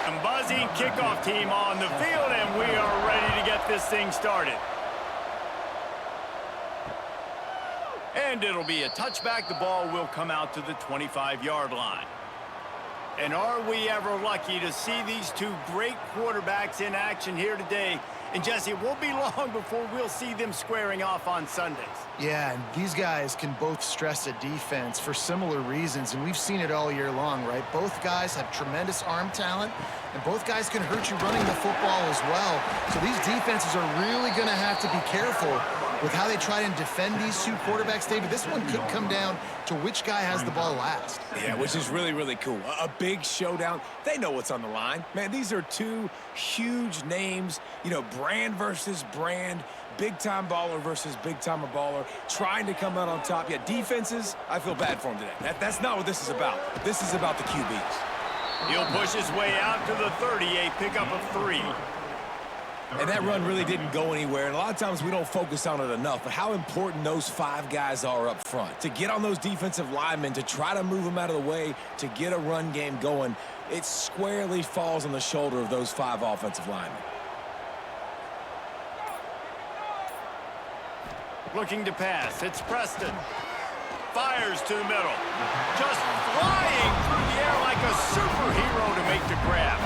And buzzing kickoff team on the field, and we are ready to get this thing started. And it'll be a touchback. The ball will come out to the 25-yard line. And are we ever lucky to see these two great quarterbacks in action here today? And, Jesse, it won't be long before we'll see them squaring off on Sundays. Yeah, and these guys can both stress a defense for similar reasons, and we've seen it all year long, right? Both guys have tremendous arm talent, and both guys can hurt you running the football as well. So these defenses are really going to have to be careful with how they try and defend these two quarterbacks, David. This one could come down to which guy has the ball last. Yeah, which is really, really cool. A big showdown. They know what's on the line. Man, these are two huge names, you know, brand versus brand, big-time baller versus big-time baller, trying to come out on top. Yeah, defenses, I feel bad for them today. That's not what this is about. This is about the QBs. He'll push his way out to the 38, pickup of 3. And that run really didn't go anywhere, and a lot of times we don't focus on it enough, but how important those 5 guys are up front. To get on those defensive linemen, to try to move them out of the way, to get a run game going, it squarely falls on the shoulder of those 5 offensive linemen. Looking to pass, it's Preston. Fires to the middle. Just flying through the air like a superhero to make the grab.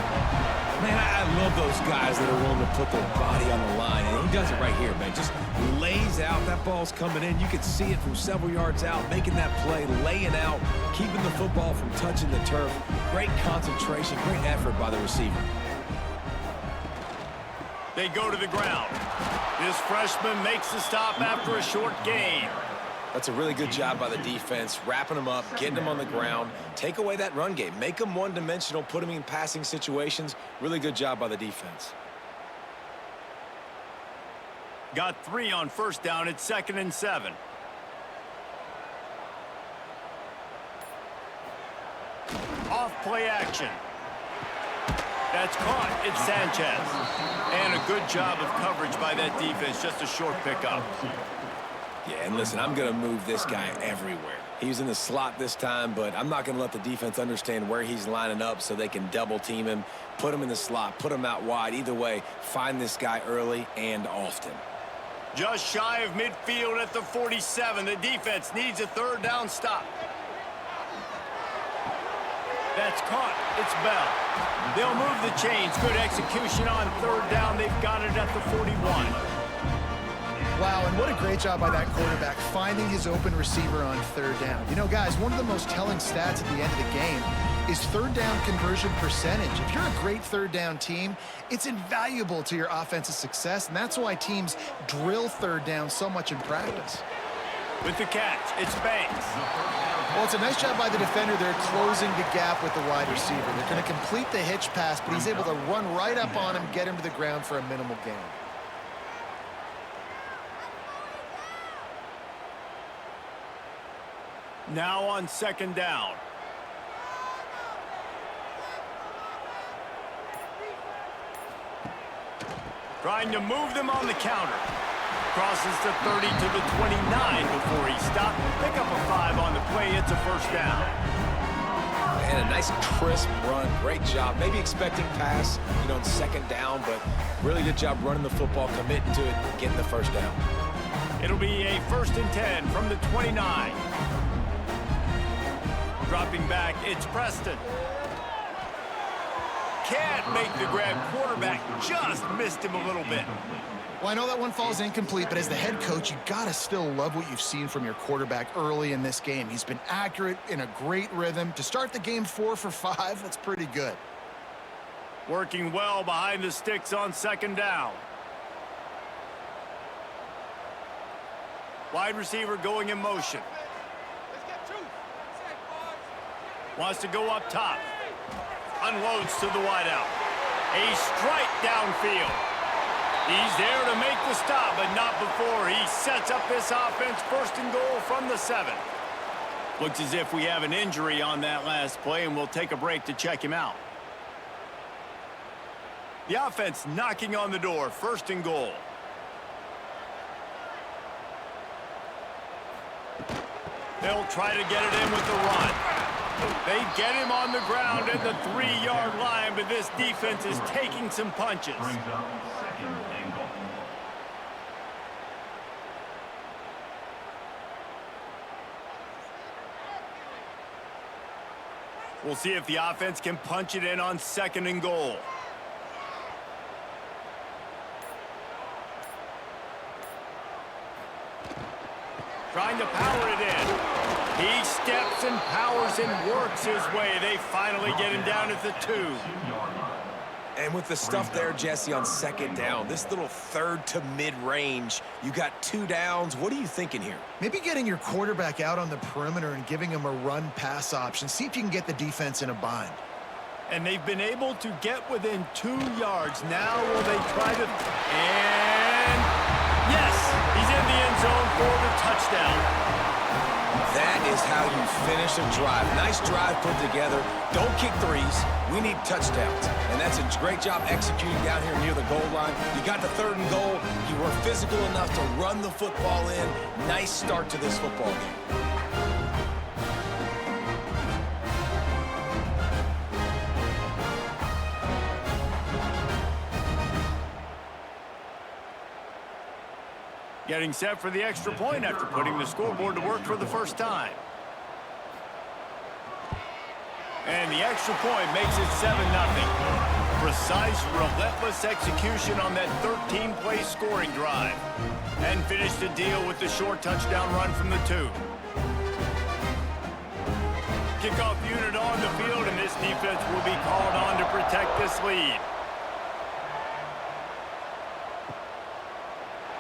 Man, I love those guys that are willing to put their body on the line, and he does it right here, man. Just lays out. That ball's coming in. You can see it from several yards out, making that play, laying out, keeping the football from touching the turf. Great concentration, great effort by the receiver. They go to the ground. This freshman makes the stop after a short gain. That's a really good job by the defense, wrapping them up, getting them on the ground. Take away that run game. Make them one-dimensional, put them in passing situations. Really good job by the defense. Got 3 on first down. It's 2nd and 7. Off play action. That's caught. It's Sanchez. And a good job of coverage by that defense. Just a short pickup. Yeah, and listen, I'm going to move this guy everywhere. He's in the slot this time, but I'm not going to let the defense understand where he's lining up so they can double-team him, put him in the slot, put him out wide. Either way, find this guy early and often. Just shy of midfield at the 47. The defense needs a 3rd down stop. That's caught. It's Bell. They'll move the chains. Good execution on 3rd down. They've got it at the 41. Wow, and what a great job by that quarterback, finding his open receiver on 3rd down. You know, guys, one of the most telling stats at the end of the game is 3rd down conversion percentage. If you're a great 3rd down team, it's invaluable to your offensive success, and that's why teams drill 3rd down so much in practice. With the catch, it's Banks. Well, it's a nice job by the defender there closing the gap with the wide receiver. They're going to complete the hitch pass, but he's able to run right up on him, get him to the ground for a minimal gain. Now on 2nd down. Trying to move them on the counter. Crosses the 30 to the 29 before he stopped. Pick up a 5 on the play. It's a 1st down. And a nice crisp run. Great job. Maybe expecting pass, you know, on 2nd down, but really good job running the football, committing to it, getting the 1st down. It'll be a 1st and 10 from the 29. Dropping back, it's Preston. Can't make the grab. Quarterback just missed him a little bit. Well, I know that one falls incomplete, but as the head coach, you gotta still love what you've seen from your quarterback early in this game. He's been accurate, in a great rhythm. To start the game 4 for 5, that's pretty good. Working well behind the sticks on 2nd down. Wide receiver going in motion. Wants to go up top. Unloads to the wideout. A strike downfield. He's there to make the stop, but not before he sets up this offense. 1st and goal from the 7. Looks as if we have an injury on that last play, and we'll take a break to check him out. The offense knocking on the door. 1st and goal. They'll try to get it in with the run. They get him on the ground at the 3-yard line, but this defense is taking some punches. We'll see if the offense can punch it in on 2nd and goal. Trying to power it in. He steps and powers and works his way. They finally get him down at the 2. And with the stuff there, Jesse, on 2nd down, this little 3rd to mid-range, you got 2 downs. What are you thinking here? Maybe getting your quarterback out on the perimeter and giving him a run-pass option. See if you can get the defense in a bind. And they've been able to get within 2 yards. Now will they try to... And... yes! He's in the end zone for the touchdown. That is how you finish a drive. Nice drive put together. Don't kick threes. We need touchdowns. And that's a great job executing down here near the goal line. You got the 3rd and goal. You were physical enough to run the football in. Nice start to this football game. Getting set for the extra point after putting the scoreboard to work for the first time. And the extra point makes it 7-0. Precise, relentless execution on that 13-play scoring drive. And finished the deal with the short touchdown run from the 2. Kickoff unit on the field, and this defense will be called on to protect this lead.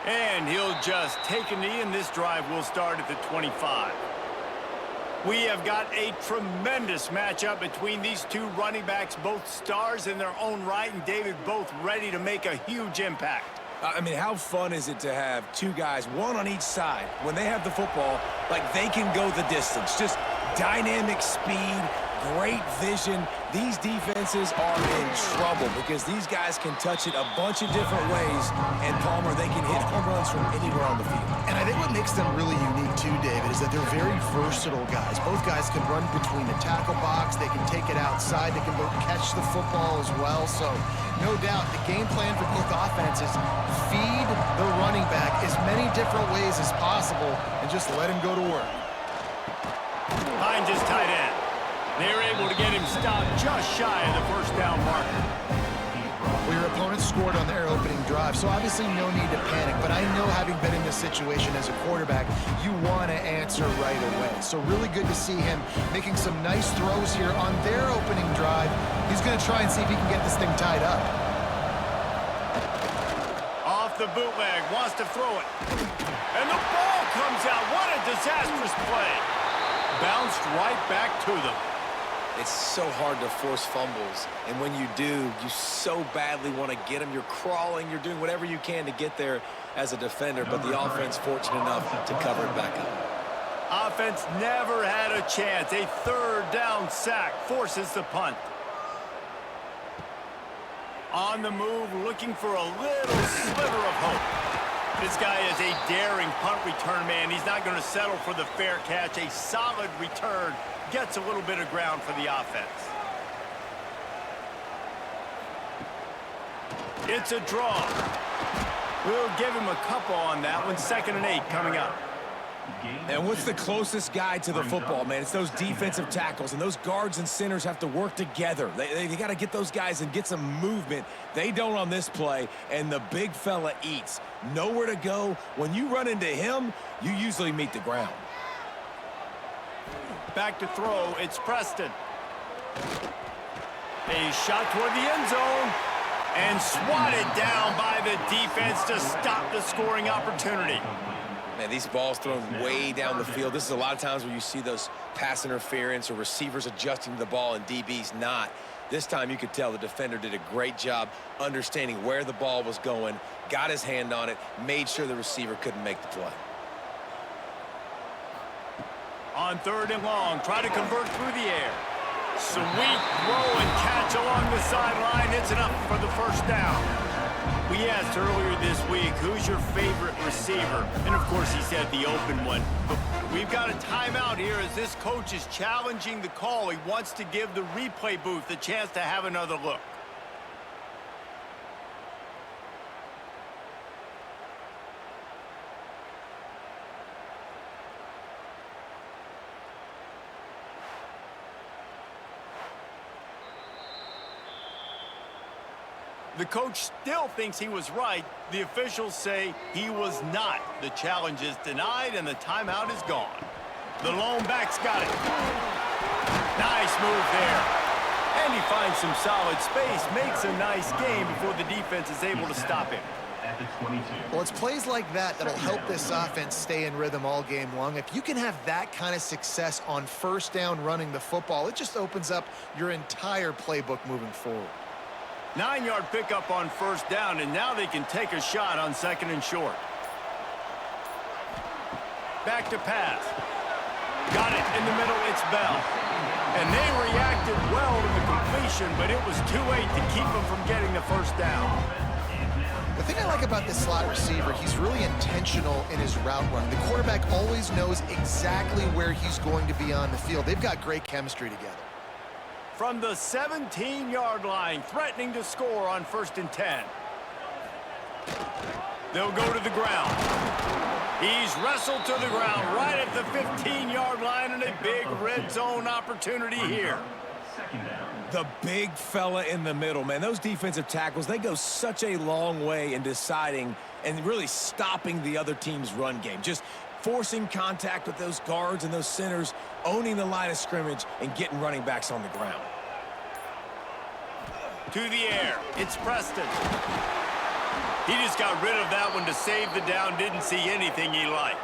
And he'll just take a knee, and this drive will start at the 25. We have got a tremendous matchup between these 2 running backs, both stars in their own right, and David, both ready to make a huge impact. I mean, how fun is it to have 2 guys, 1 on each side, when they have the football, like they can go the distance. Just dynamic speed, great vision. These defenses are in trouble because these guys can touch it a bunch of different ways, and Palmer, they can hit home runs from anywhere on the field. And I think what makes them really unique too, David, is that they're very versatile guys. Both guys can run between the tackle box, they can take it outside, they can both catch the football as well. So no doubt the game plan for both offenses, feed the running back as many different ways as possible and just let him go to work. Behind his tight end. They're able to get him stopped just shy of the first down marker. Well, your opponent scored on their opening drive, so obviously no need to panic. But I know, having been in this situation as a quarterback, you want to answer right away. So really good to see him making some nice throws here on their opening drive. He's going to try and see if he can get this thing tied up. Off the bootleg, wants to throw it. And the ball comes out. What a disastrous play. Bounced right back to them. It's so hard to force fumbles, and when you do, you so badly want to get them. You're crawling, you're doing whatever you can to get there as a defender, but the offense fortunate enough to cover it back up. Offense never had a chance. A 3rd down sack forces the punt. On the move, looking for a little sliver of hope. This guy is a daring punt return man. He's not going to settle for the fair catch. A solid return gets a little bit of ground for the offense. It's a draw. We'll give him a couple on that one. 2nd and 8 coming up. And what's the closest guy to the football, man? It's those defensive tackles, and those guards and centers have to work together. They got to get those guys and get some movement. They don't on this play, and the big fella eats. Nowhere to go. When you run into him, you usually meet the ground. Back to throw, it's Preston. A shot toward the end zone, and swatted down by the defense to stop the scoring opportunity. Man, these balls thrown way down the field. This is a lot of times where you see those pass interference or receivers adjusting to the ball and DBs not. This time you could tell the defender did a great job understanding where the ball was going, got his hand on it, made sure the receiver couldn't make the play. On 3rd and long, try to convert through the air. Sweet throw and catch along the sideline. It's enough for the first down. We asked earlier this week, who's your favorite receiver? And of course he said the open one. But We've got a timeout here as this coach is challenging the call. He wants to give the replay booth a chance to have another look. The coach still thinks he was right. The officials say he was not. The challenge is denied, and the timeout is gone. The lone back's got it. Nice move there. And he finds some solid space, makes a nice game before the defense is able to stop him. Well, it's plays like that that'll help this offense stay in rhythm all game long. If you can have that kind of success on first down running the football, it just opens up your entire playbook moving forward. 9-yard pickup on first down, and now they can take a shot on second and short. Back to pass. Got it in the middle, it's Bell. And they reacted well to the completion, but it was too late to keep them from getting the first down. The thing I like about this slot receiver, he's really intentional in his route run. The quarterback always knows exactly where he's going to be on the field. They've got great chemistry together. From the 17-yard line, threatening to score on 1st and 10. They'll go to the ground. He's wrestled to the ground right at the 15-yard line, and a big red zone opportunity here. The big fella in the middle, man. Those defensive tackles, they go such a long way in deciding and really stopping the other team's run game. Just forcing contact with those guards and those centers, owning the line of scrimmage, and getting running backs on the ground. To the air, it's Preston. He just got rid of that one to save the down, didn't see anything he liked.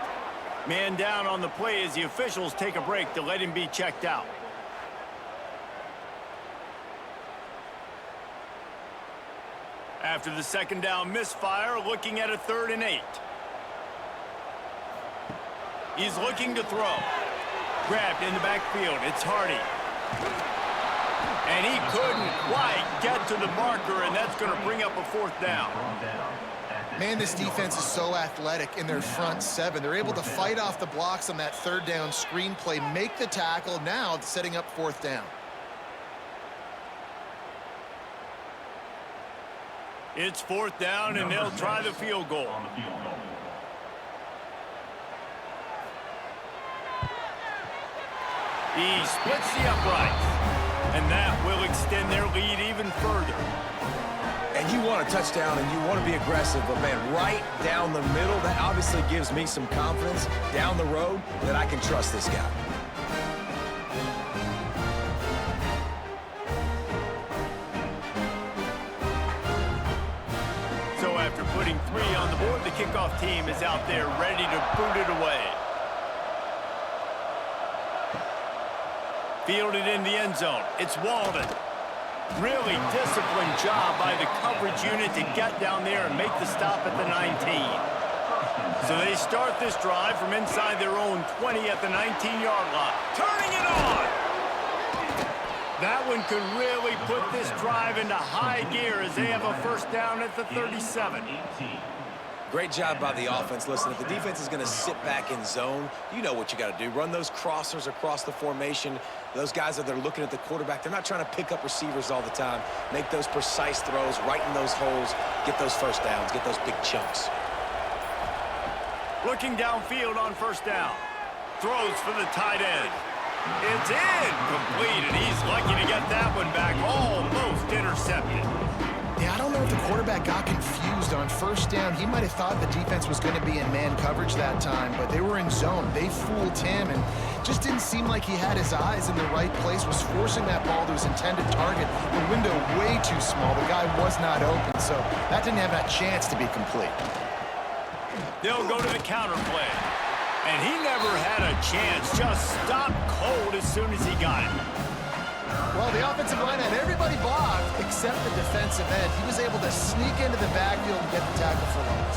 Man down on the play as the officials take a break to let him be checked out. After the second down misfire, looking at a 3rd and 8. He's looking to throw. Grabbed in the backfield. It's Hardy. And he couldn't quite get to the marker, and that's going to bring up a 4th down. Man, this defense is so athletic in their front 7. They're able to fight off the blocks on that 3rd down screen play, make the tackle, now setting up 4th down. It's 4th down, and they'll try the field goal. He splits the uprights, and that will extend their lead even further. And you want a touchdown, and you want to be aggressive, but, man, right down the middle, that obviously gives me some confidence down the road that I can trust this guy. So after putting 3 on the board, the kickoff team is out there ready to boot it away. Fielded in the end zone. It's Walden. Really disciplined job by the coverage unit to get down there and make the stop at the 19. So they start this drive from inside their own 20 at the 19-yard line. Turning it on! That one could really put this drive into high gear as they have a 1st down at the 37. Great job by the offense. Listen, if the defense is going to sit back in zone, you know what you got to do. Run those crossers across the formation. Those guys that are looking at the quarterback, they're not trying to pick up receivers all the time. Make those precise throws right in those holes. Get those 1st downs. Get those big chunks. Looking downfield on 1st down. Throws for the tight end. It's incomplete, and he's lucky to get that one back. Almost intercepted. Yeah, I don't know if the quarterback got confused on 1st down. He might have thought the defense was going to be in man coverage that time, but they were in zone. They fooled him, and just didn't seem like he had his eyes in the right place, was forcing that ball to his intended target. The window way too small. The guy was not open, so that didn't have that chance to be complete. They'll go to the counter play. And he never had a chance. Just stopped cold as soon as he got it. Well, the offensive line had everybody blocked except the defensive end. He was able to sneak into the backfield and get the tackle for loss.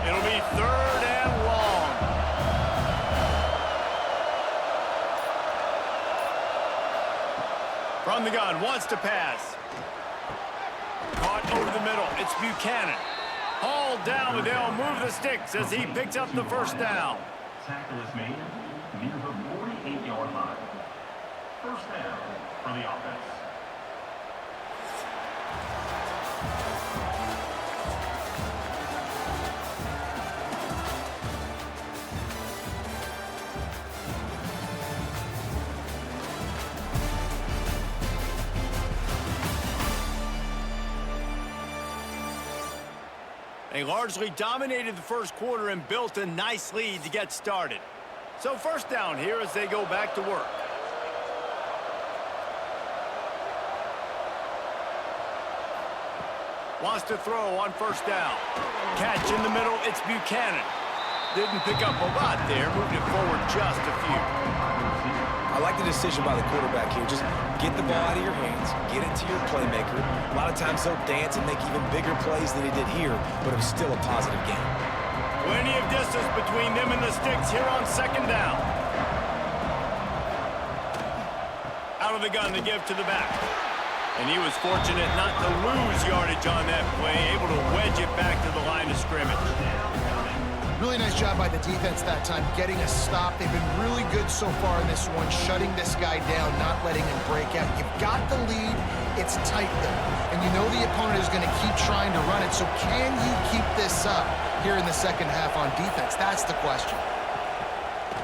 It'll be 3rd and long. From the gun, wants to pass. Caught over the middle. It's Buchanan. Hauled down, but they'll move the sticks as he picks up the first down. Tackle is made near the 48-yard line. First down for the offense. They largely dominated the first quarter and built a nice lead to get started. So first down here as they go back to work. Wants to throw on first down. Catch in the middle, it's Buchanan. Didn't pick up a lot there, moved it forward just a few. I like the decision by the quarterback here. Just get the ball out of your hands, get it to your playmaker. A lot of times he'll dance and make even bigger plays than he did here, but it was still a positive game. Plenty of distance between them and the sticks here on second down. Out of the gun to give to the back. And he was fortunate not to lose yardage on that play, able to wedge it back to the line of scrimmage. Really nice job by the defense that time, getting a stop. They've been really good so far in this one, shutting this guy down, not letting him break out. You've got the lead. It's tight, though. And you know the opponent is going to keep trying to run it. So can you keep this up here in the second half on defense? That's the question.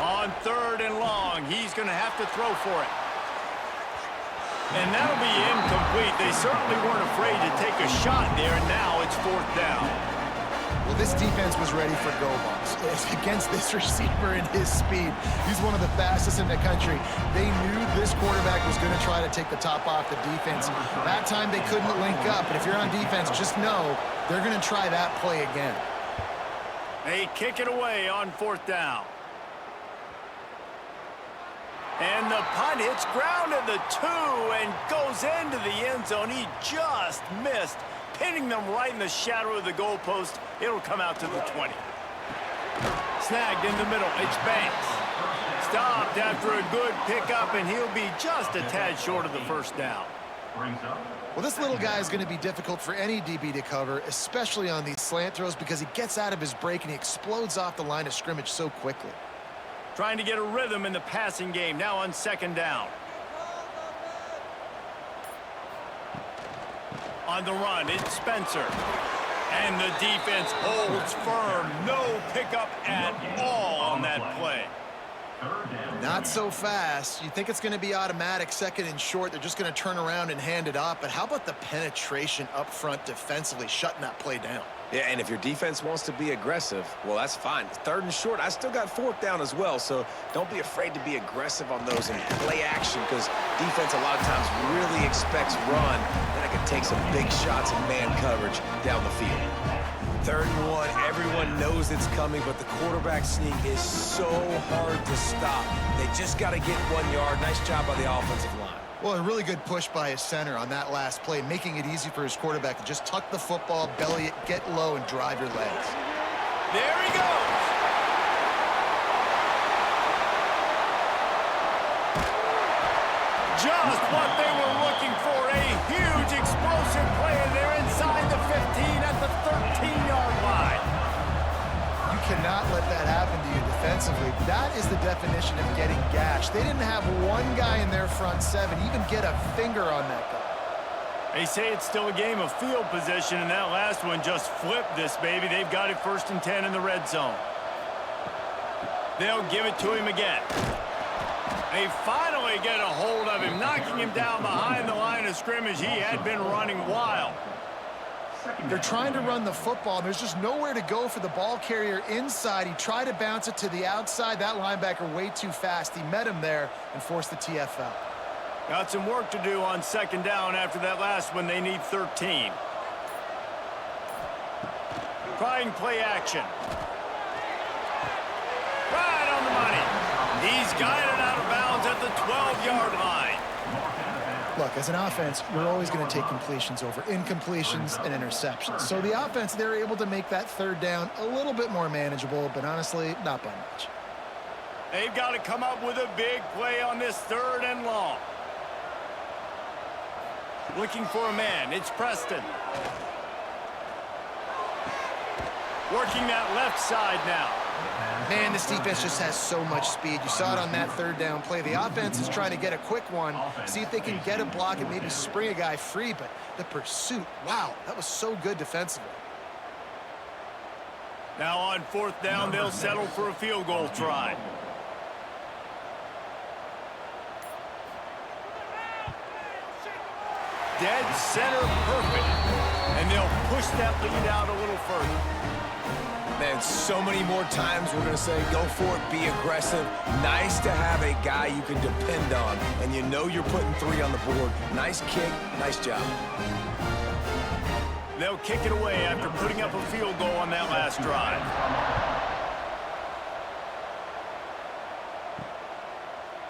On third and long, he's going to have to throw for it. And that'll be incomplete. They certainly weren't afraid to take a shot there, and now it's fourth down. Well, this defense was ready for go-balls. Against this receiver and his speed, he's one of the fastest in the country. They knew this quarterback was going to try to take the top off the defense. That time they couldn't link up, but if you're on defense, just know they're going to try that play again. They kick it away on fourth down. And the punt hits ground at the 2 and goes into the end zone. He just missed, pinning them right in the shadow of the goalpost. It'll come out to the 20. Snagged in the middle. It's Banks. Stopped after a good pickup, and he'll be just a tad short of the first down. Well, this little guy is going to be difficult for any DB to cover, especially on these slant throws, because he gets out of his break and he explodes off the line of scrimmage so quickly. Trying to get a rhythm in the passing game, now on second down. On the run, it's Spencer. And the defense holds firm. No pickup at all on that play. Not so fast. You think it's going to be automatic, second and short. They're just going to turn around and hand it off. But how about the penetration up front defensively, shutting that play down? Yeah, and if your defense wants to be aggressive, well, that's fine. Third and short, I still got fourth down as well, so don't be afraid to be aggressive on those and play action, because defense a lot of times really expects run, then it can take some big shots in man coverage down the field. Third and 1, everyone knows it's coming, but the quarterback sneak is so hard to stop. They just got to get 1 yard. Nice job by the offensive line. Well, a really good push by his center on that last play, making it easy for his quarterback to just tuck the football, belly it, get low, and drive your legs. There he goes. Just what they were looking for, a huge explosive play, and they're inside the 15 at the 13-yard line. You cannot let that happen to you defensively. That is the definition of getting gashed. They didn't have one guy in their front seven even get a finger on that guy. They say it's still a game of field position, and that last one just flipped this baby. They've got it 1st and 10 in the red zone. They'll give it to him again. They finally get a hold of him, knocking him down behind the line of scrimmage. He had been running wild. They're trying to run the football, and there's just nowhere to go for the ball carrier inside. He tried to bounce it to the outside. That linebacker way too fast. He met him there and forced the TFL. Got some work to do on second down after that last one. They need 13. Trying play action. Right on the money. He's guided out of bounds at the 12-yard line. Look, as an offense, we're always going to take completions over incompletions and interceptions. So the offense, they're able to make that third down a little bit more manageable, but honestly, not by much. They've got to come up with a big play on this 3rd and long. Looking for a man. It's Preston. Working that left side now. Man, this defense just has so much speed. You saw it on that third down play. The offense is trying to get a quick one, see if they can get a block and maybe spring a guy free, but the pursuit, wow, that was so good defensively. Now on fourth down, they'll settle for a field goal try. Dead center perfect. And they'll push that lead out a little further. Man, so many more times we're going to say, go for it, be aggressive. Nice to have a guy you can depend on, and you know you're putting 3 on the board. Nice kick, nice job. They'll kick it away after putting up a field goal on that last drive.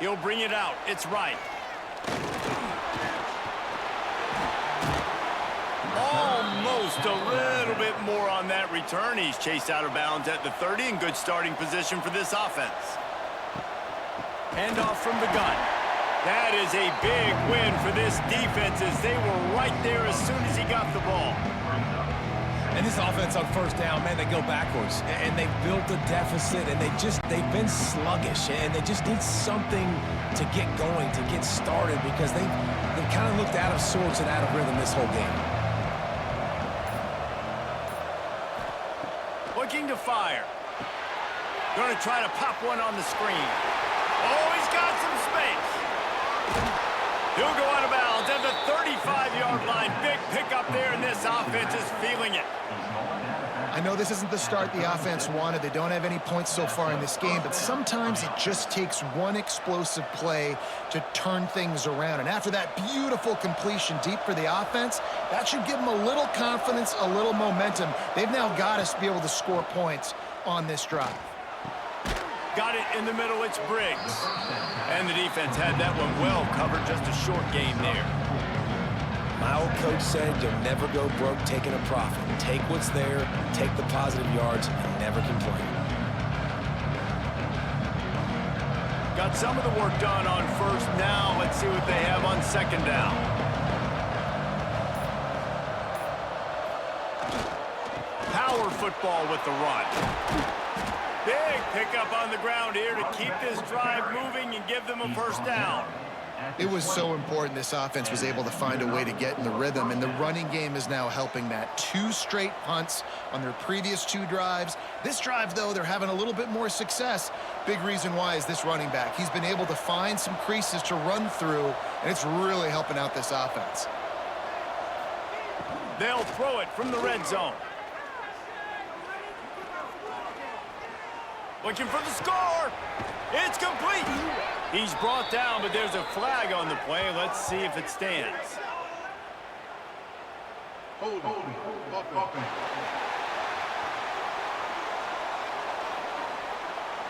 He'll bring it out. It's right. Almost a little bit more on that return. He's chased out of bounds at the 30 in good starting position for this offense. Handoff from the gun. That is a big win for this defense as they were right there as soon as he got the ball. And this offense on first down, man, they go backwards. And they've built a deficit, and they've been sluggish. And they just need something to get going, to get started, because they've kind of looked out of sorts and out of rhythm this whole game. Looking to fire. Going to try to pop one on the screen. Oh, he's got some space. He'll go out of bounds at the 35-yard line. Big pickup there, and this offense is feeling it. I know this isn't the start the offense wanted. They don't have any points so far in this game, but sometimes it just takes one explosive play to turn things around. And after that beautiful completion deep for the offense, that should give them a little confidence, a little momentum. They've now got to be able to score points on this drive. Got it in the middle, it's Briggs. And the defense had that one well covered, just a short game there. My old coach said you'll never go broke taking a profit. Take what's there, take the positive yards, and never complain. Got some of the work done on first. Now let's see what they have on second down. Power football with the run. Big pickup on the ground here to keep this drive moving and give them a first down. It was so important this offense was able to find a way to get in the rhythm, and the running game is now helping that. 2 straight punts on their previous 2 drives. This drive, though, they're having a little bit more success. Big reason why is this running back. He's been able to find some creases to run through, and it's really helping out this offense. They'll throw it from the red zone. Looking for the score. It's complete. He's brought down, but there's a flag on the play. Let's see if it stands.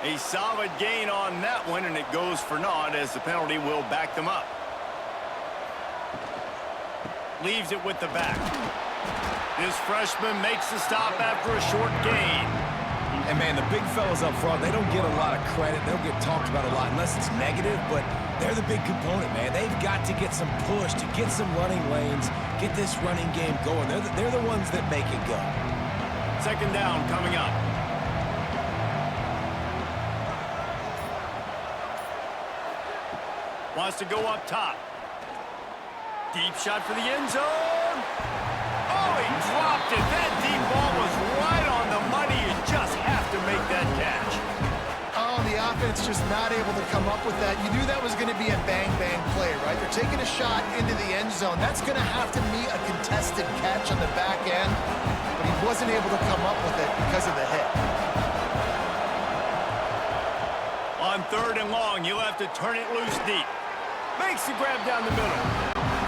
A solid gain on that one, and it goes for naught as the penalty will back them up. Leaves it with the back. This freshman makes the stop after a short gain. And, man, the big fellas up front, they don't get a lot of credit. They don't get talked about a lot unless it's negative, but they're the big component, man. They've got to get some push, to get some running lanes, get this running game going. They're the ones that make it go. Second down coming up. Wants to go up top. Deep shot for the end zone. Oh, he dropped it. That deep ball was right on the money. You just have to make that catch. Oh, the offense just not able to come up with that. You knew that was going to be a bang-bang play, right? They're taking a shot into the end zone. That's going to have to be a contested catch on the back end, but he wasn't able to come up with it because of the hit. On third and long, you'll have to turn it loose deep. Makes the grab down the middle.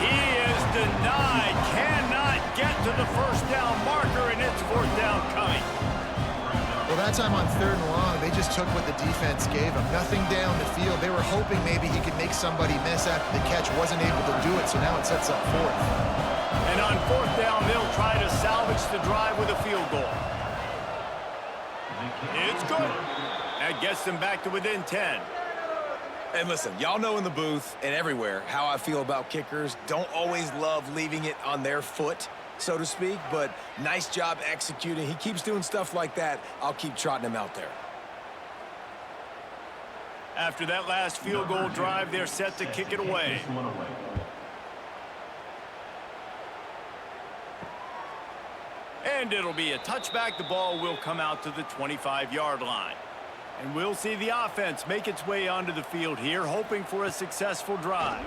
He is denied. Cannot get to the first down marker, and it's fourth down coming. Well, that time on third and long, they just took what the defense gave them. Nothing down the field. They were hoping maybe he could make somebody miss after the catch. Wasn't able to do it, so now it sets up fourth. And on fourth down, they'll try to salvage the drive with a field goal. It's good. That gets them back to within 10. And listen, y'all know in the booth and everywhere how I feel about kickers. Don't always love leaving it on their foot. so to speak, but nice job executing. He keeps doing stuff like that. I'll keep trotting him out there. After that last field goal drive, they're set to kick it away. And it'll be a touchback. The ball will come out to the 25-yard line. And we'll see the offense make its way onto the field here, hoping for a successful drive.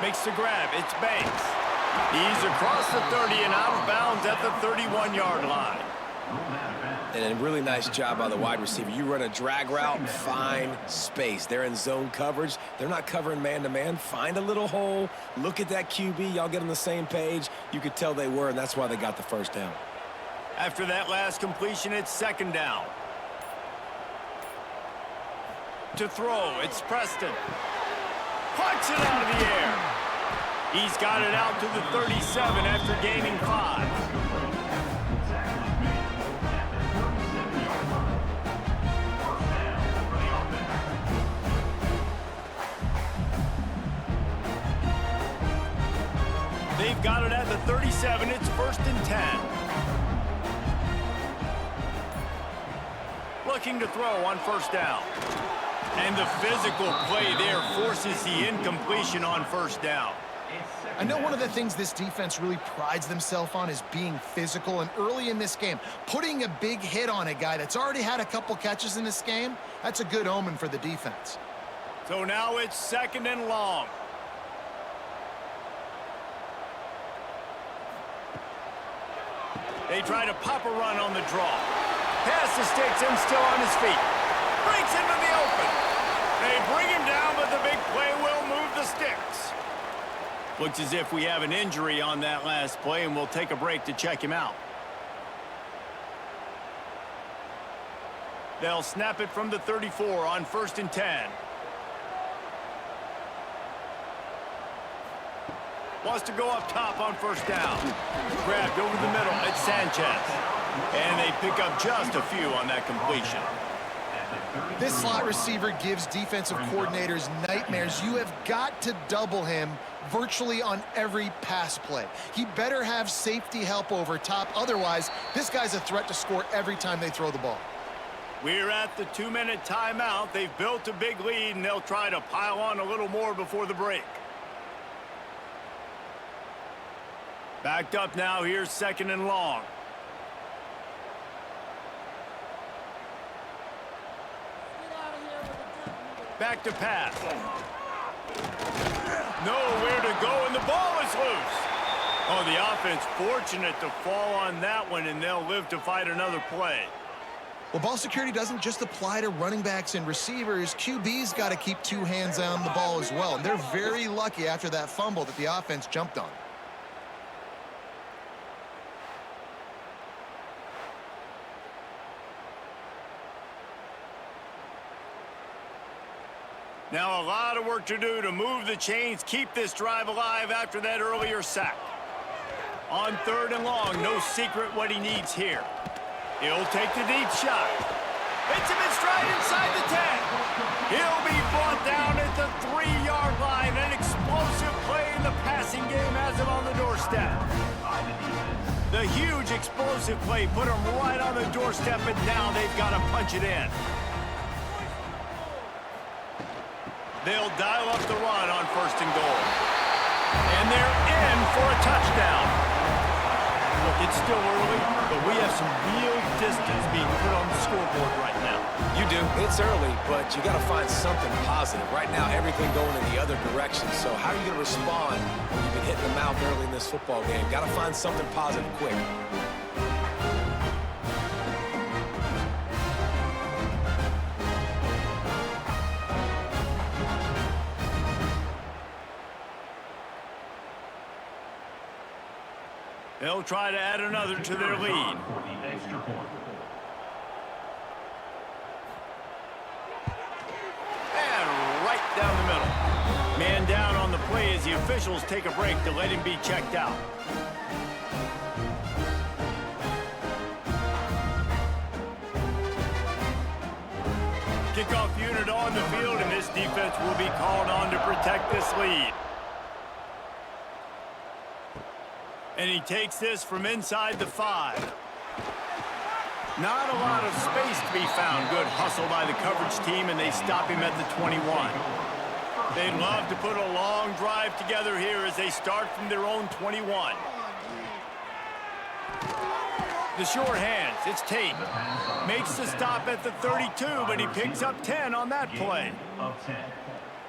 Makes the grab. It's Banks. He's across the 30 and out of bounds at the 31-yard line. And a really nice job by the wide receiver. You run a drag route, find space. They're in zone coverage. They're not covering man-to-man. Find a little hole. Look at that QB. Y'all get on the same page. You could tell they were, and that's why they got the first down. After that last completion, it's second down. To throw, it's Preston. Punch it out of the air. He's got it out to the 37 after gaining 5. They've got it at the 37. It's 1st and 10. Looking to throw on first down. And the physical play there forces the incompletion on first down. I know one of the things this defense really prides themselves on is being physical, and early in this game, putting a big hit on a guy that's already had a couple catches in this game, that's a good omen for the defense. So now it's 2nd and long. They try to pop a run on the draw. Pass the sticks and still on his feet. Breaks into the open. They bring him down, but the big play will move the sticks. Looks as if we have an injury on that last play, and we'll take a break to check him out. They'll snap it from the 34 on 1st and 10. Wants to go up top on first down. Grabbed over the middle. It's Sanchez. And they pick up just a few on that completion. This slot receiver gives defensive coordinators nightmares. You have got to double him virtually on every pass play. He better have safety help over top. Otherwise, this guy's a threat to score every time they throw the ball. We're at the 2-minute timeout. They've built a big lead, and they'll try to pile on a little more before the break. Backed up now. Here's 2nd and long. Back to pass. Nowhere to go, and the ball is loose. Oh, the offense fortunate to fall on that one, and they'll live to fight another play. Well, ball security doesn't just apply to running backs and receivers. QB's got to keep 2 hands on the ball as well, and they're very lucky after that fumble that the offense jumped on. Now a lot of work to do to move the chains, keep this drive alive after that earlier sack. On 3rd and long, no secret what he needs here. He'll take the deep shot. Hits him in stride inside the 10. He'll be brought down at the 3-yard line. An explosive play in the passing game has him on the doorstep. The huge explosive play put him right on the doorstep, and now they've got to punch it in. They'll dial up the run on 1st and goal. And they're in for a touchdown. Look, it's still early, but we have some real distance being put on the scoreboard right now. You do. It's early, but you got to find something positive. Right now, everything going in the other direction. So how are you going to respond when you've been hitting the mouth early in this football game? Got to find something positive quick. They'll try to add another to their lead. And right down the middle. Man down on the play as the officials take a break to let him be checked out. Kickoff unit on the field, and this defense will be called on to protect this lead. And he takes this from inside the 5. Not a lot of space to be found. Good hustle by the coverage team, and they stop him at the 21. They'd love to put a long drive together here as they start from their own 21. The short hands, it's Tate. Makes the stop at the 32, but he picks up 10 on that play.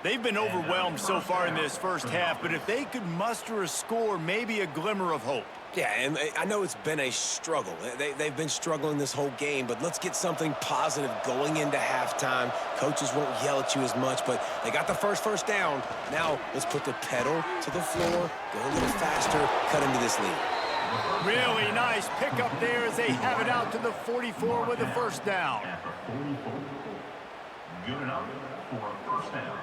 They've been overwhelmed so far in this first half, but if they could muster a score, maybe a glimmer of hope. Yeah, and I know it's been a struggle. They've been struggling this whole game, but let's get something positive going into halftime. Coaches won't yell at you as much, but they got the first down. Now let's put the pedal to the floor, go a little faster, cut into this lead. Really nice pickup there as they have it out to the 44 with a first down. At the 44. Good enough for a first down.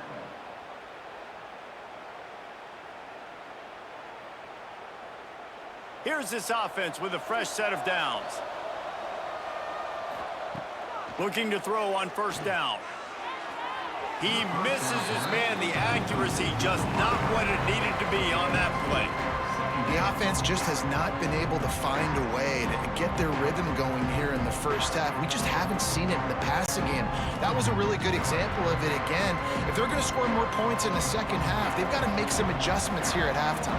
Here's this offense with a fresh set of downs. Looking to throw on first down. He misses his man. The accuracy just not what it needed to be on that play. The offense just has not been able to find a way to get their rhythm going here in the first half. We just haven't seen it in the passing game. That was a really good example of it again. If they're going to score more points in the second half, they've got to make some adjustments here at halftime.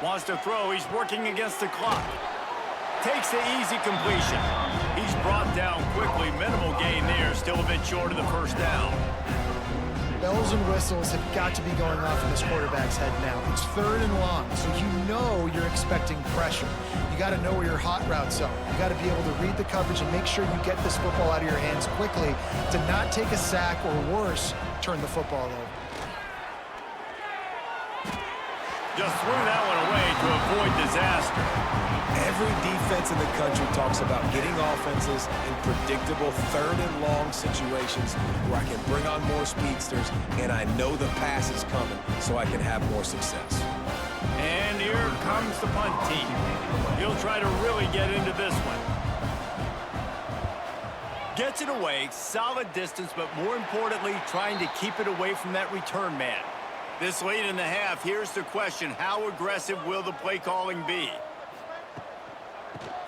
Wants to throw. He's working against the clock. Takes the easy completion. He's brought down quickly. Minimal gain there. Still a bit short of the first down. Bells and whistles have got to be going off in this quarterback's head now. It's 3rd and long, so you know you're expecting pressure. You got to know where your hot routes are. You got to be able to read the coverage and make sure you get this football out of your hands quickly to not take a sack or worse, turn the football over. Just threw that one away to avoid disaster. Every defense in the country talks about getting offenses in predictable 3rd and long situations where I can bring on more speedsters and I know the pass is coming so I can have more success. And here comes the punt team. He'll try to really get into this one. Gets it away, solid distance, but more importantly, trying to keep it away from that return man. This late in the half, here's the question. How aggressive will the play calling be?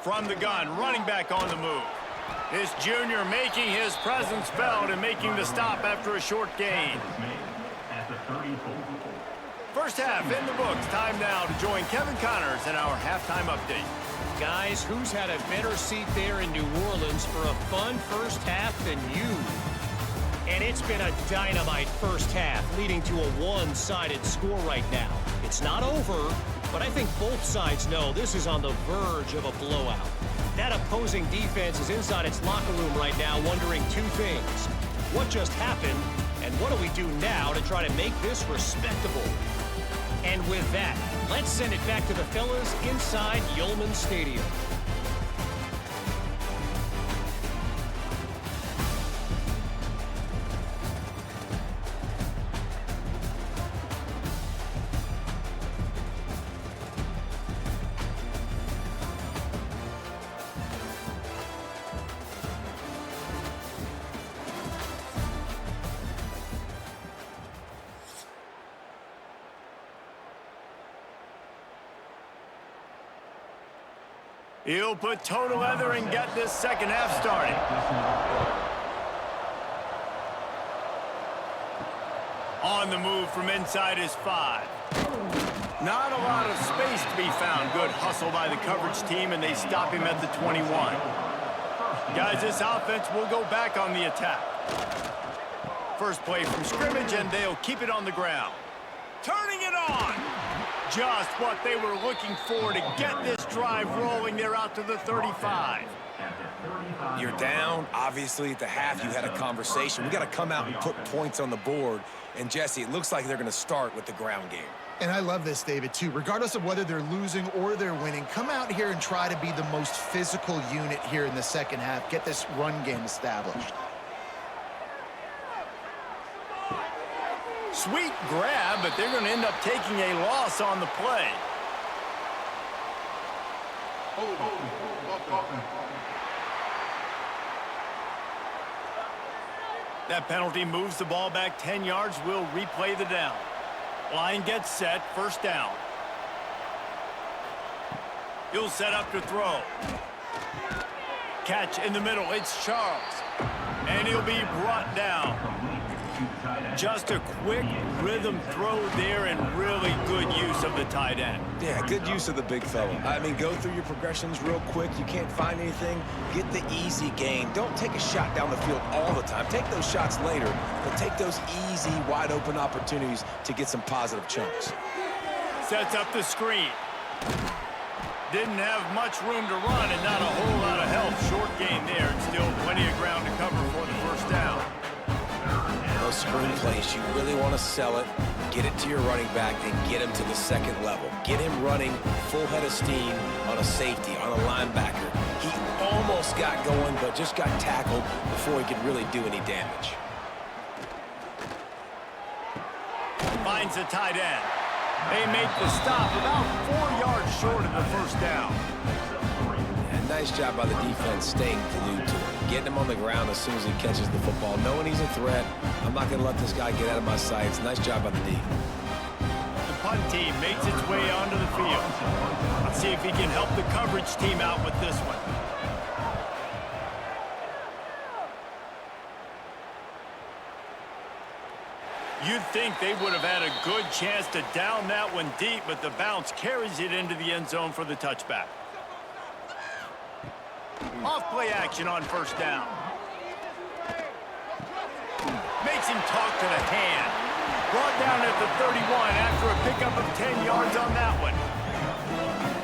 From the gun, running back on the move. This junior making his presence felt and making the stop after a short gain. At the 34. First half in the books. Time now to join Kevin Connors in our halftime update. Guys, who's had a better seat there in New Orleans for a fun first half than you? And it's been a dynamite first half, leading to a one-sided score right now. It's not over, but I think both sides know this is on the verge of a blowout. That opposing defense is inside its locker room right now wondering 2 things. What just happened, and what do we do now to try to make this respectable? And with that, let's send it back to the fellas inside Yulman Stadium. He'll put toe to leather and get this second half started. On the move from inside his 5. Not a lot of space to be found. Good hustle by the coverage team, and they stop him at the 21. Guys, this offense will go back on the attack. First play from scrimmage, and they'll keep it on the ground. Turning it on. Just what they were looking for to get this drive rolling. They're out to the 35. You're down. Obviously, at the half, you had a conversation. We got to come out and put points on the board. And, Jesse, it looks like they're going to start with the ground game. And I love this, David, too. Regardless of whether they're losing or they're winning, come out here and try to be the most physical unit here in the second half. Get this run game established. Sweet grab, but they're going to end up taking a loss on the play. That penalty moves the ball back 10 yards. We'll replay the down. Line gets set, first down. He'll set up to throw. Catch in the middle. It's Charles. And he'll be brought down. Just a quick rhythm throw there and really good use of the tight end. Yeah, good use of the big fella. I mean, go through your progressions real quick. You can't find anything. Get the easy gain. Don't take a shot down the field all the time. Take those shots later, but take those easy, wide-open opportunities to get some positive chunks. Sets up the screen. Didn't have much room to run and not a whole lot of help. Short gain there and still plenty of ground to cover for the first down. Those screen plays, you really want to sell it, get it to your running back, and get him to the second level. Get him running full head of steam on a safety, on a linebacker. He almost got going, but just got tackled before he could really do any damage. Finds the tight end. They make the stop about 4 yards short of the first down. And nice job by the defense staying glued to him. Getting him on the ground as soon as he catches the football. Knowing he's a threat, I'm not going to let this guy get out of my sights. Nice job by the D. The punt team makes its way onto the field. Let's see if he can help the coverage team out with this one. You'd think they would have had a good chance to down that one deep, but the bounce carries it into the end zone for the touchback. Off-play action on first down. Makes him talk to the hand. Brought down at the 31 after a pickup of 10 yards on that one.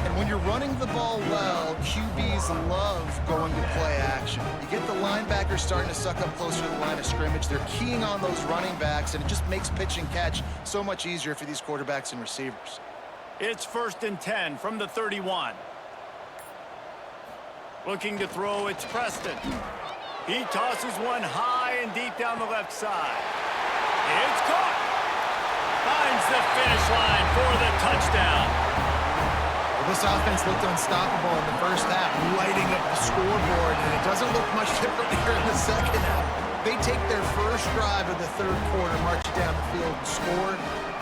And when you're running the ball well, QBs love going to play action. You get the linebackers starting to suck up closer to the line of scrimmage. They're keying on those running backs, and it just makes pitch and catch so much easier for these quarterbacks and receivers. It's 1st and 10 from the 31. Looking to throw, it's Preston. He tosses one high and deep down the left side. It's caught. Finds the finish line for the touchdown. Well, this offense looked unstoppable in the first half, lighting up the scoreboard, and it doesn't look much different here in the second half. They take their first drive of the third quarter, march down the field, and score.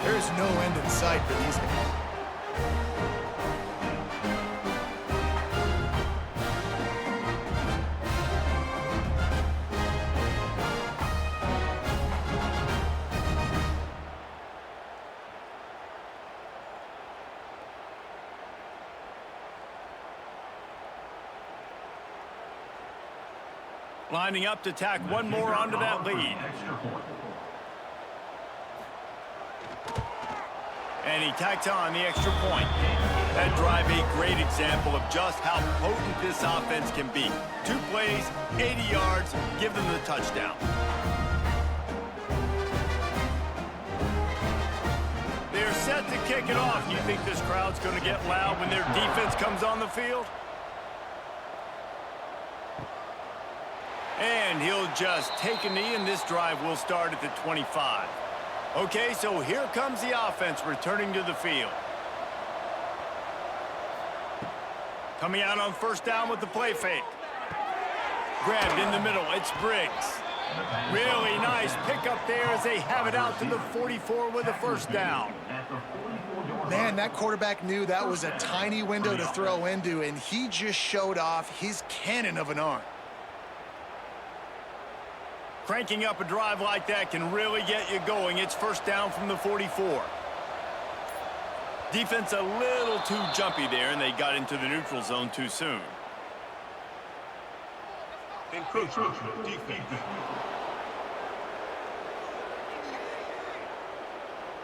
There is no end in sight for these guys. Lining up to tack one more onto that lead. And he tacks on the extra point. That drive a great example of just how potent this offense can be. 2 plays, 80 yards, give them the touchdown. They're set to kick it off. You think this crowd's going to get loud when their defense comes on the field? And he'll just take a knee, and this drive will start at the 25. Okay, so here comes the offense returning to the field. Coming out on first down with the play fake. Grabbed in the middle, it's Briggs. Really nice pickup there as they have it out to the 44 with a first down. Man, that quarterback knew that was a tiny window to throw into, and he just showed off his cannon of an arm. Cranking up a drive like that can really get you going. It's first down from the 44. Defense a little too jumpy there, and they got into the neutral zone too soon. Encroachment defense.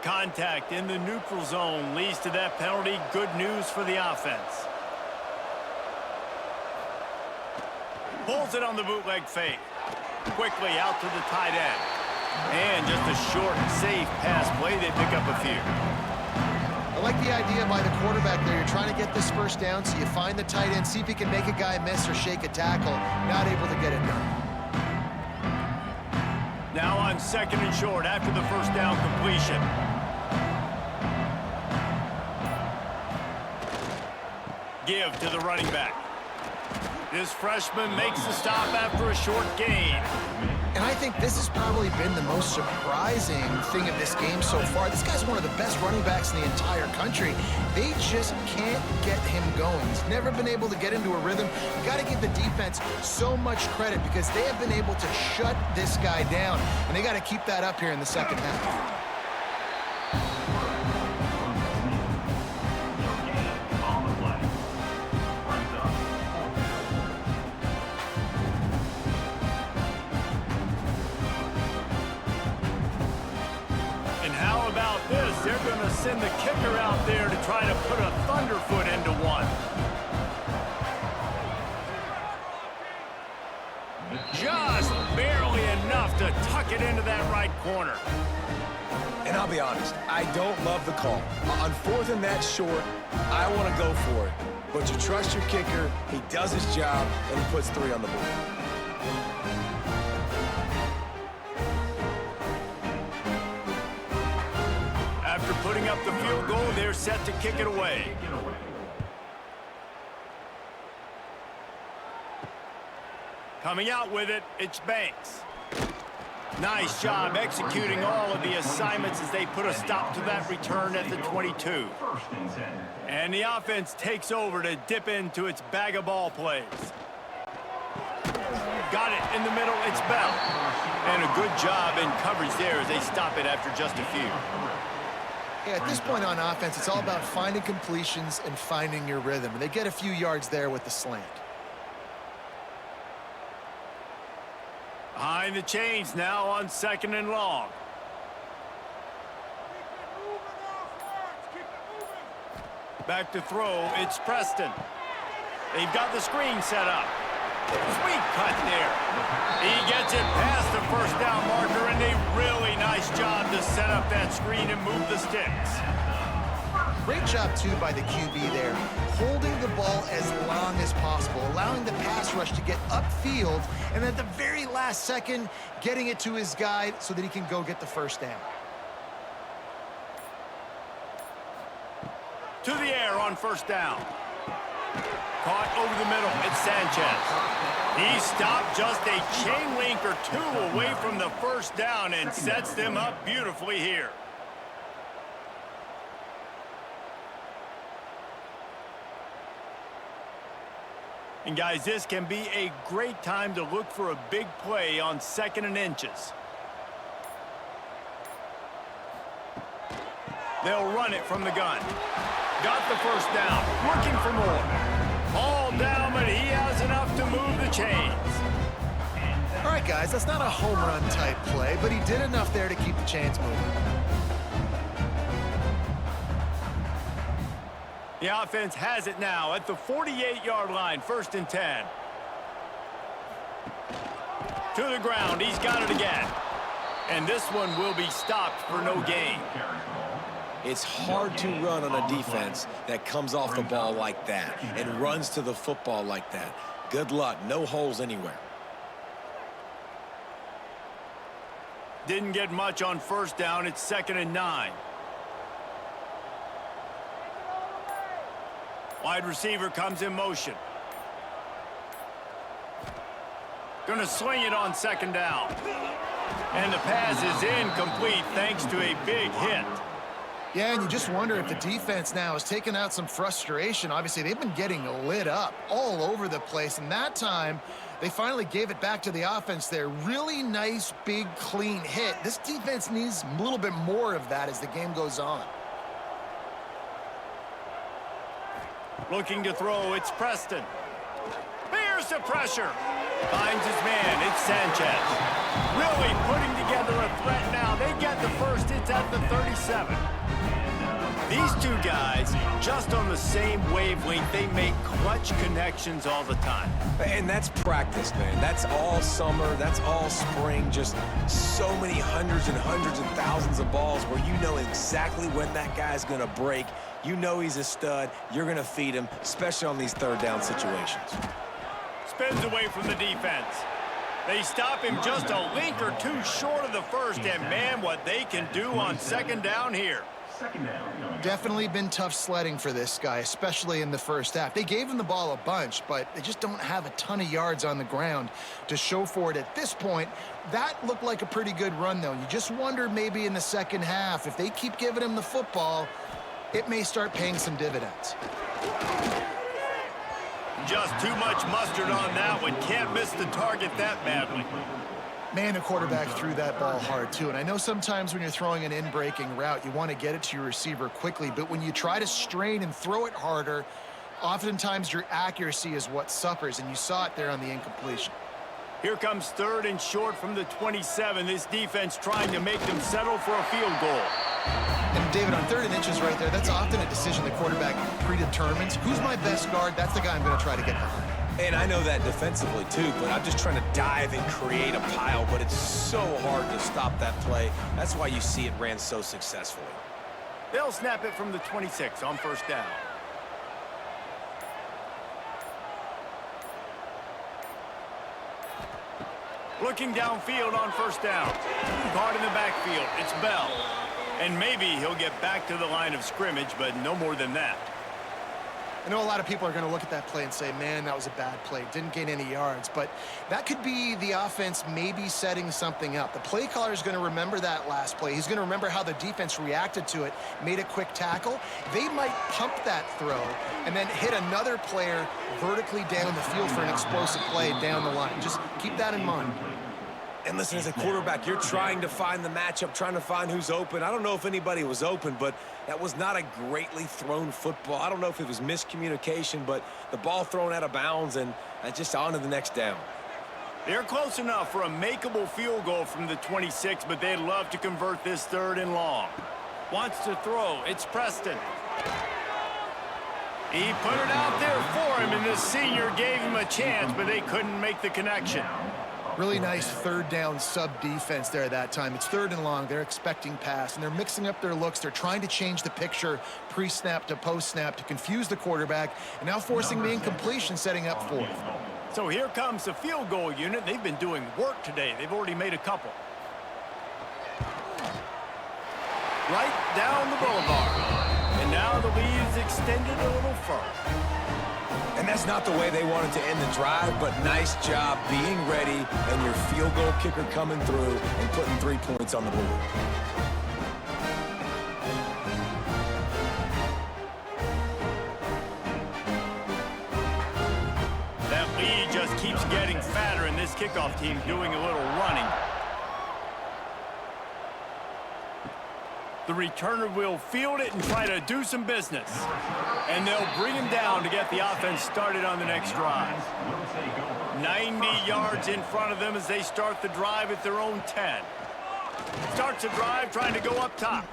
Contact in the neutral zone leads to that penalty. Good news for the offense. Pulls it on the bootleg fake. Quickly out to the tight end. And just a short, safe pass play. They pick up a few. I like the idea by the quarterback there. You're trying to get this first down, so you find the tight end, see if he can make a guy miss or shake a tackle. Not able to get it done. Now on 2nd and short after the first down completion. Give to the running back. This freshman makes the stop after a short gain. And I think this has probably been the most surprising thing of this game so far. This guy's one of the best running backs in the entire country. They just can't get him going. He's never been able to get into a rhythm. You got to give the defense so much credit because they have been able to shut this guy down, and they got to keep that up here in the second half. They're going to send the kicker out there to try to put a thunderfoot into one. Just barely enough to tuck it into that right corner. And I'll be honest, I don't love the call. On 4th and that short, I want to go for it. But you trust your kicker, he does his job, and he puts 3 on the board. After putting up the field goal, they're set to kick it away. Coming out with it, it's Banks. Nice job executing all of the assignments as they put a stop to that return at the 22. And the offense takes over to dip into its bag of ball plays. Got it in the middle, it's Bell. And a good job in coverage there as they stop it after just a few. Yeah, at this point on offense, it's all about finding completions and finding your rhythm. And they get a few yards there with the slant. Behind the chains now on 2nd and long. Back to throw, it's Preston. They've got the screen set up. Sweet cut there. He gets it past the first down marker, and a really nice job to set up that screen and move the sticks. Great job, too, by the QB there, holding the ball as long as possible, allowing the pass rush to get upfield, and at the very last second, getting it to his guy so that he can go get the first down. To the air on 1st down. Caught over the middle, it's Sanchez. He stopped just a chain link or 2 away from the first down and sets them up beautifully here. And guys, this can be a great time to look for a big play on 2nd and inches. They'll run it from the gun. Got the first down, looking for more. All down, but he has enough to move the chains. All right, guys, that's not a home run type play, but he did enough there to keep the chains moving. The offense has it now at the 48-yard line, 1st and 10. To the ground, he's got it again. And this one will be stopped for no gain. It's hard to run on a defense that comes off the ball like that and runs to the football like that. Good luck. No holes anywhere. Didn't get much on 1st down. It's 2nd and 9. Wide receiver comes in motion. Going to sling it on 2nd down. And the pass is incomplete thanks to a big hit. Yeah, and you just wonder if the defense now has taken out some frustration. Obviously, they've been getting lit up all over the place, and that time they finally gave it back to the offense there. Really nice, big, clean hit. This defense needs a little bit more of that as the game goes on. Looking to throw, it's Preston. Here's the pressure. Finds his man, it's Sanchez. Really putting together a threat now. They get the first, it's at the 37. These two guys, just on the same wavelength, they make clutch connections all the time. And that's practice, man. That's all summer. That's all spring. Just so many hundreds and thousands of balls where you know exactly when that guy's going to break. You know he's a stud. You're going to feed him, especially on these 3rd down situations. Spins away from the defense. They stop him just a link or 2 short of the first, and man, what they can do on 2nd down here. Second down. Definitely been tough sledding for this guy, especially in the first half. They gave him the ball a bunch, but they just don't have a ton of yards on the ground to show for it at this point. That looked like a pretty good run, though. You just wondered maybe in the second half, if they keep giving him the football, it may start paying some dividends. Just too much mustard on that one. Can't miss the target that badly. Man, the quarterback threw that ball hard, too. And I know sometimes when you're throwing an in-breaking route, you want to get it to your receiver quickly. But when you try to strain and throw it harder, oftentimes your accuracy is what suffers. And you saw it there on the incompletion. Here comes 3rd and short from the 27. This defense trying to make them settle for a field goal. And David, on 3rd and inches right there, that's often a decision the quarterback predetermines. Who's my best guard? That's the guy I'm going to try to get behind. And I know that defensively, too, but I'm just trying to dive and create a pile, but it's so hard to stop that play. That's why you see it ran so successfully. They'll snap it from the 26 on 1st down. Looking downfield on 1st down. Caught in the backfield. It's Bell. And maybe he'll get back to the line of scrimmage, but no more than that. I know a lot of people are going to look at that play and say, man, that was a bad play. Didn't gain any yards. But that could be the offense maybe setting something up. The play caller is going to remember that last play. He's going to remember how the defense reacted to it, made a quick tackle. They might pump that throw and then hit another player vertically down the field for an explosive play down the line. Just keep that in mind. And listen, as a quarterback, you're trying to find the matchup, trying to find who's open. I don't know if anybody was open, but that was not a greatly thrown football. I don't know if it was miscommunication, but the ball thrown out of bounds and just on to the next down. They're close enough for a makeable field goal from the 26, but they'd love to convert this 3rd and long. Wants to throw. It's Preston. He put it out there for him, and the senior gave him a chance, but they couldn't make the connection. Really nice 3rd down sub-defense there that time. It's 3rd and long. They're expecting pass, and they're mixing up their looks. They're trying to change the picture pre-snap to post-snap to confuse the quarterback, and now forcing the incompletion, setting up 4th. So here comes the field goal unit. They've been doing work today. They've already made a couple. Right down the boulevard. And now the lead is extended a little further. And that's not the way they wanted to end the drive, but nice job being ready and your field goal kicker coming through and putting 3 points on the board. That lead just keeps getting fatter, and this kickoff team doing a little running. The returner will field it and try to do some business. And they'll bring him down to get the offense started on the next drive. 90 yards in front of them as they start the drive at their own 10. Starts the drive trying to go up top.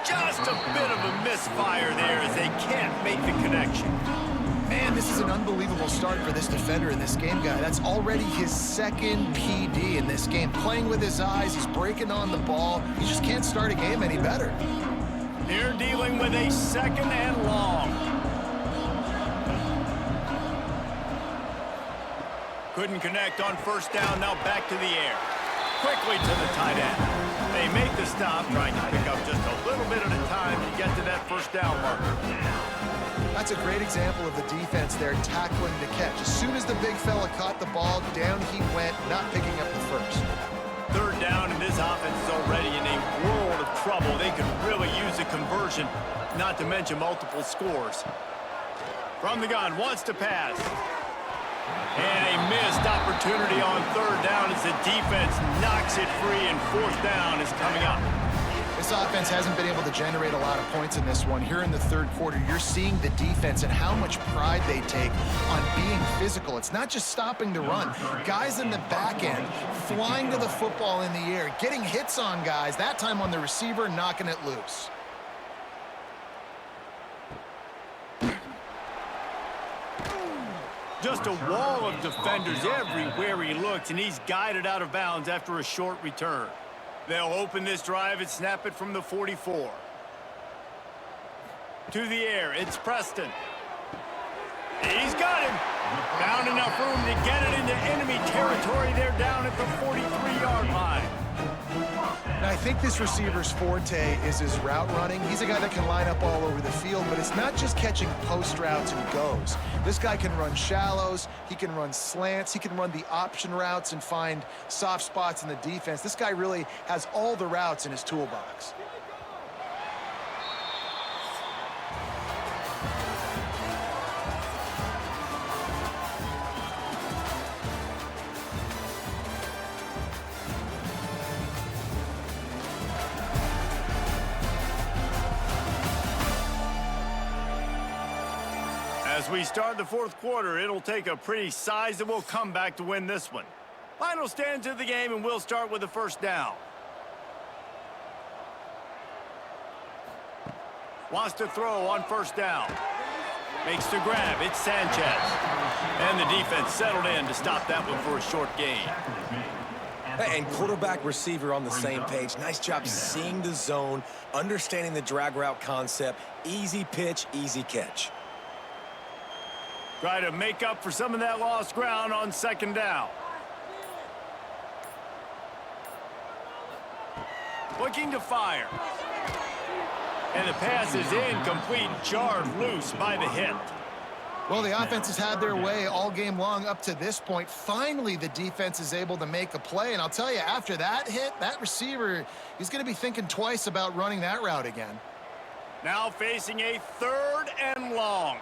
Just a bit of a misfire there as they can't make the connection. Man, this is an unbelievable start for this defender in this game, guy. That's already his 2nd PD in this game. Playing with his eyes, he's breaking on the ball. He just can't start a game any better. They're dealing with a 2nd and long. Couldn't connect on 1st down, now back to the air. Quickly to the tight end. They make the stop, trying to pick up just a little bit at a time to get to that 1st down marker. That's a great example of the defense there, tackling the catch. As soon as the big fella caught the ball, down he went, not picking up the first. 3rd down, and this offense is already in a world of trouble. They could really use a conversion, not to mention multiple scores. From the gun, wants to pass. And a missed opportunity on 3rd down as the defense knocks it free, and 4th down is coming up. This offense hasn't been able to generate a lot of points in this one. Here in the 3rd quarter, you're seeing the defense and how much pride they take on being physical. It's not just stopping to run. Guys in the back end flying to the football in the air, getting hits on guys, that time on the receiver, knocking it loose. Just a wall of defenders everywhere he looks, and he's guided out of bounds after a short return. They'll open this drive and snap it from the 44. To the air, it's Preston. He's got him. Found enough room to get it into enemy territory. They're down at the 43-yard line. And I think this receiver's forte is his route running. He's a guy that can line up all over the field, but it's not just catching post routes and goes. This guy can run shallows, he can run slants, he can run the option routes and find soft spots in the defense. This guy really has all the routes in his toolbox. As we start the fourth quarter, it'll take a pretty sizable comeback to win this one. Final stands of the game, and we'll start with the first down. Wants to throw on first down. Makes the grab. It's Sanchez. And the defense settled in to stop that one for a short gain. And quarterback receiver on the same page. Nice job seeing the zone, understanding the drag route concept. Easy pitch, easy catch. Try to make up for some of that lost ground on second down. Looking to fire. And the pass is incomplete, jarred loose by the hit. Well, the offense has had their way all game long up to this point. Finally, the defense is able to make a play. And I'll tell you, after that hit, that receiver, he's going to be thinking twice about running that route again. Now facing a 3rd and long.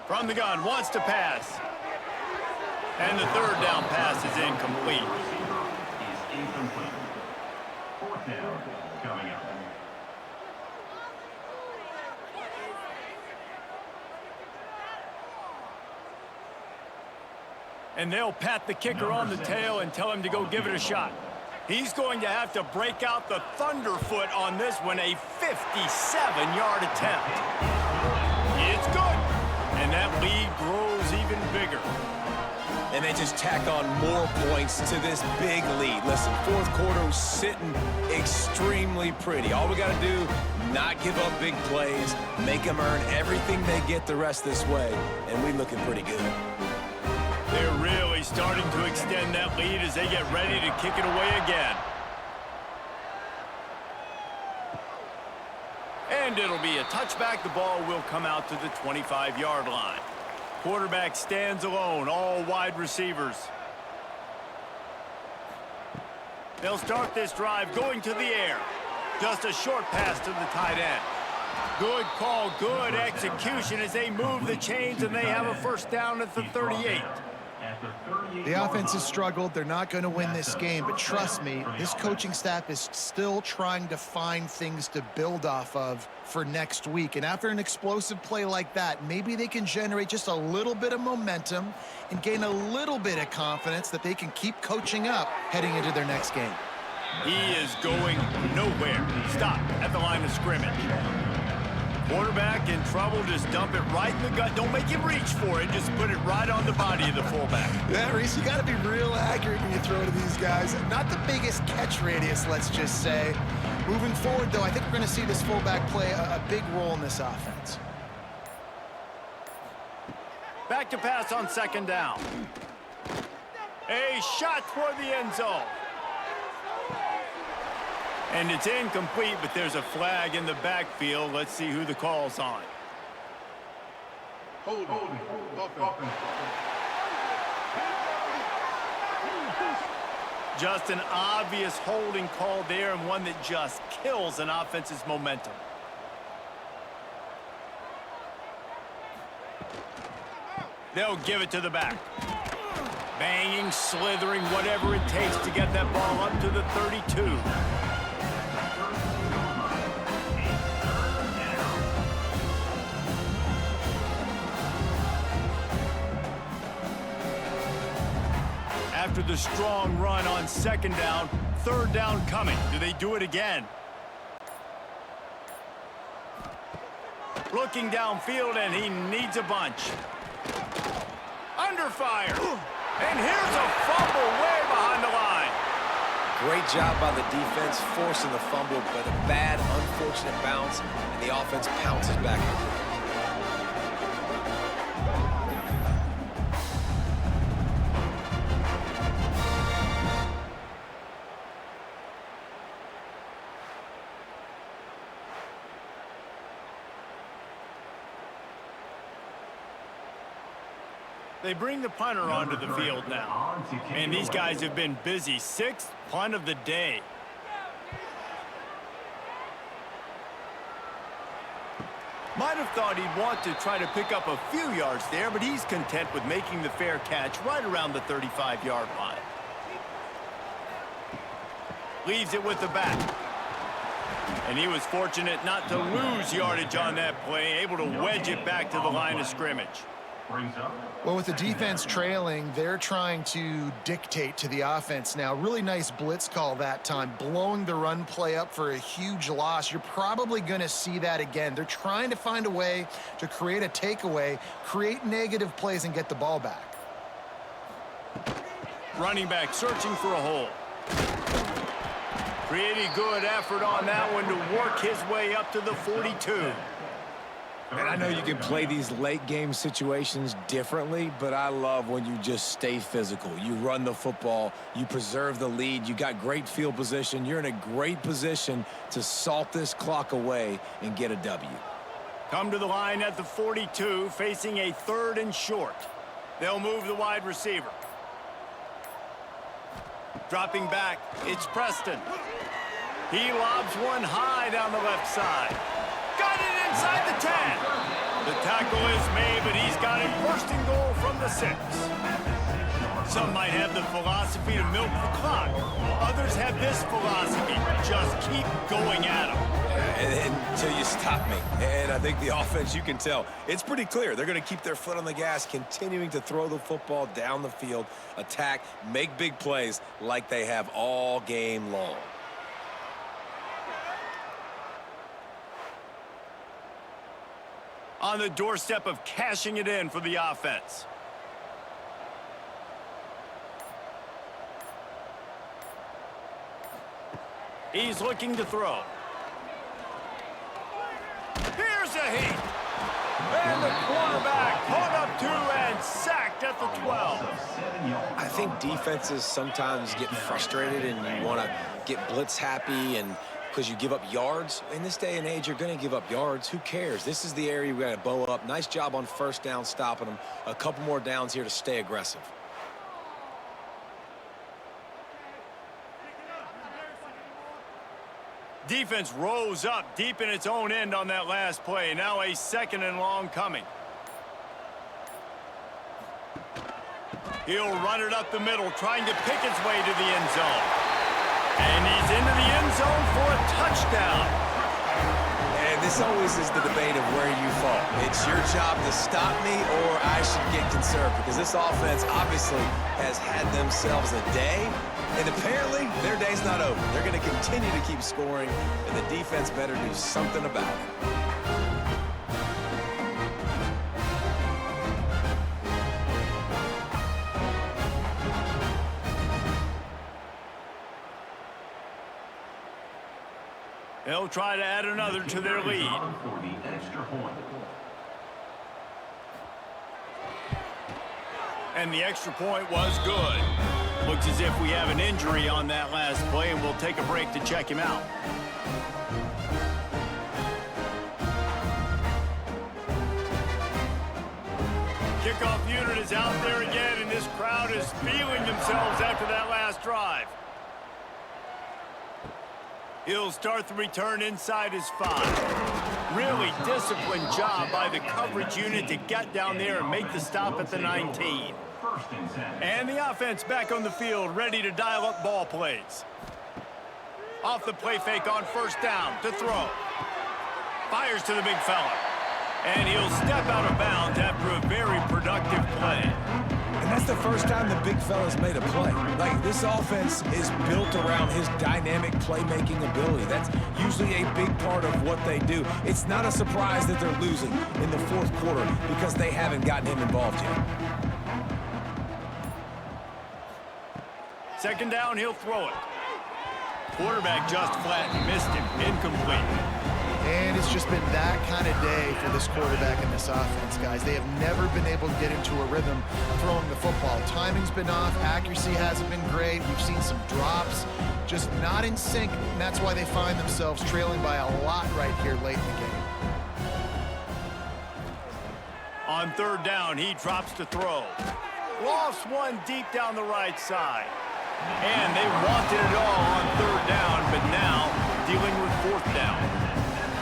From the gun, wants to pass. And the 3rd down pass is incomplete. Is incomplete. 4th down coming up. And they'll pat the kicker on the tail and tell him to go give it a shot. He's going to have to break out the thunderfoot on this one, a 57-yard attempt. It's good. And that lead grows even bigger. And they just tack on more points to this big lead. Listen, fourth quarter was sitting extremely pretty. All we got to do, not give up big plays, make them earn everything they get the rest this way, and we're looking pretty good. They're really starting to extend that lead as they get ready to kick it away again. And it'll be a touchback. The ball will come out to the 25-yard line. Quarterback stands alone, all wide receivers. They'll start this drive going to the air. Just a short pass to the tight end. Good call, good execution as they move the chains, and they have a first down at the 38. The offense has struggled. They're not going to win this game, but trust me, this coaching staff is still trying to find things to build off of for next week. And after an explosive play like that, maybe they can generate just a little bit of momentum and gain a little bit of confidence that they can keep coaching up heading into their next game. He is going nowhere. Stop at the line of scrimmage. Quarterback in trouble, just dump it right in the gut. Don't make him reach for it. Just put it right on the body of the fullback. Yeah, Reese, you got to be real accurate when you throw to these guys. Not the biggest catch radius, let's just say. Moving forward, though, I think we're going to see this fullback play a big role in this offense. Back to pass on second down. A shot toward the end zone. And it's incomplete, but there's a flag in the backfield. Let's see who the call's on. Hold. Just an obvious holding call there, and one that just kills an offense's momentum. They'll give it to the back. Banging, slithering, whatever it takes to get that ball up to the 32. After the strong run on second down, third down coming. Do they do it again? Looking downfield, and he needs a bunch. Under fire. And here's a fumble way behind the line. Great job by the defense forcing the fumble, but a bad, unfortunate bounce, and the offense pounces back. They bring the punter onto the field now. And these guys have been busy. 6th punt of the day. Might have thought he'd want to try to pick up a few yards there, but he's content with making the fair catch right around the 35-yard line. Leaves it with the back. And he was fortunate not to lose yardage on that play, able to wedge it back to the line of scrimmage. Well, with the defense trailing, they're trying to dictate to the offense now. Really nice blitz call that time, blowing the run play up for a huge loss. You're probably going to see that again. They're trying to find a way to create a takeaway, create negative plays, and get the ball back. Running back searching for a hole. Pretty good effort on that one to work his way up to the 42. And I know you can play these late-game situations differently, but I love when you just stay physical. You run the football, you preserve the lead, you got great field position. You're in a great position to salt this clock away and get a W. Come to the line at the 42, facing a 3rd and short. They'll move the wide receiver. Dropping back, it's Preston. He lobs one high down the left side. Got it inside the 10. The tackle is made, but he's got it 1st and goal from the 6. Some might have the philosophy to milk the clock. Others have this philosophy, just keep going at them. Until you stop me. And I think the offense, you can tell, it's pretty clear. They're going to keep their foot on the gas, continuing to throw the football down the field, attack, make big plays like they have all game long. On the doorstep of cashing it in for the offense. He's looking to throw. Here's a heat. And the quarterback caught up to and sacked at the 12. I think defenses sometimes get frustrated and you want to get blitz happy and because you give up yards. In this day and age, you're going to give up yards. Who cares? This is the area we got to bow up. Nice job on 1st down, stopping them. A couple more downs here to stay aggressive. Defense rose up deep in its own end on that last play. Now a 2nd and long coming. He'll run it up the middle, trying to pick his way to the end zone. And he's into the end zone for a touchdown. And this always is the debate of where you fall. It's your job to stop me or I should get conserved because this offense obviously has had themselves a day. And apparently, their day's not over. They're going to continue to keep scoring, and the defense better do something about it. They'll try to add another to their lead. And the extra point was good. Looks as if we have an injury on that last play, and we'll take a break to check him out. Kickoff unit is out there again, and this crowd is feeling themselves after that last drive. He'll start the return inside his 5. Really disciplined job by the coverage unit to get down there and make the stop at the 19. And the offense back on the field, ready to dial up ball plays. Off the play fake on 1st down to throw. Fires to the big fella. And he'll step out of bounds after a very productive play. And that's the first time the big fella's made a play. Like, this offense is built around his dynamic playmaking ability. That's usually a big part of what they do. It's not a surprise that they're losing in the 4th quarter because they haven't gotten him involved yet. 2nd down, he'll throw it. Quarterback just flat missed him. Incomplete. And it's just been that kind of day for this quarterback and this offense, guys. They have never been able to get into a rhythm throwing the football. Timing's been off. Accuracy hasn't been great. We've seen some drops, just not in sync, and that's why they find themselves trailing by a lot right here late in the game. On On third down, he drops to throw. Lofts one deep down the right side. And they wanted it all on third down, but now dealing with fourth down.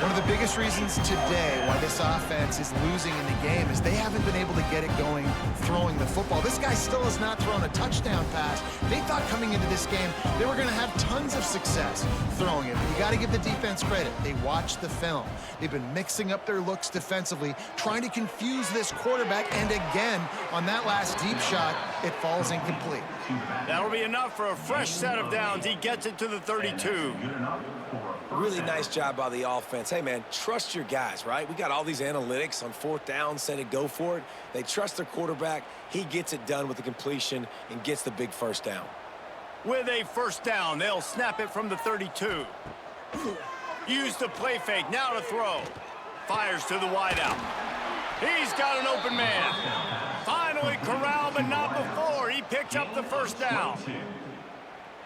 One of the biggest reasons today why this offense is losing in the game is they haven't been able to get it going throwing the football. This guy still has not thrown a touchdown pass. They thought coming into this game they were going to have tons of success throwing it. You got to give the defense credit. They watched the film. They've been mixing up their looks defensively, trying to confuse this quarterback, and again, on that last deep shot, it falls incomplete. That'll be enough for a fresh set of downs. He gets it to the 32. Really nice job by the offense. Hey, man, trust your guys, right? We got all these analytics on fourth down, said it, go for it. They trust their quarterback. He gets it done with the completion and gets the big first down. With a first down, they'll snap it from the 32. Use the play fake, now to throw. Fires to the wideout. He's got an open man. Finally corralled, but not before. He picks up the first down.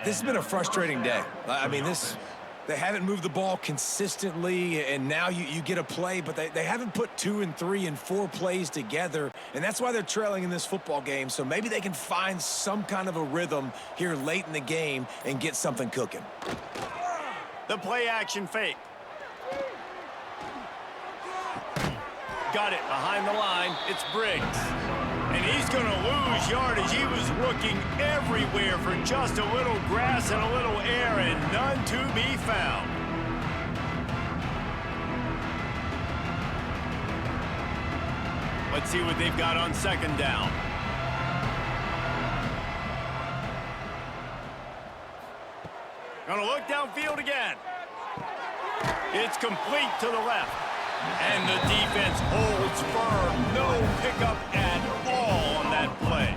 This has been a frustrating day. I mean, they haven't moved the ball consistently, and now you get a play, but they haven't put 2 and 3 and 4 plays together, and that's why they're trailing in this football game. So maybe they can find some kind of a rhythm here late in the game and get something cooking. The play action fake. Got it behind the line. It's Briggs. And he's going to lose yardage. He was looking everywhere for just a little grass and a little air, and none to be found. Let's see what they've got on second down. Going to look downfield again. It's complete to the left. And the defense holds firm. No pickup at all on that play.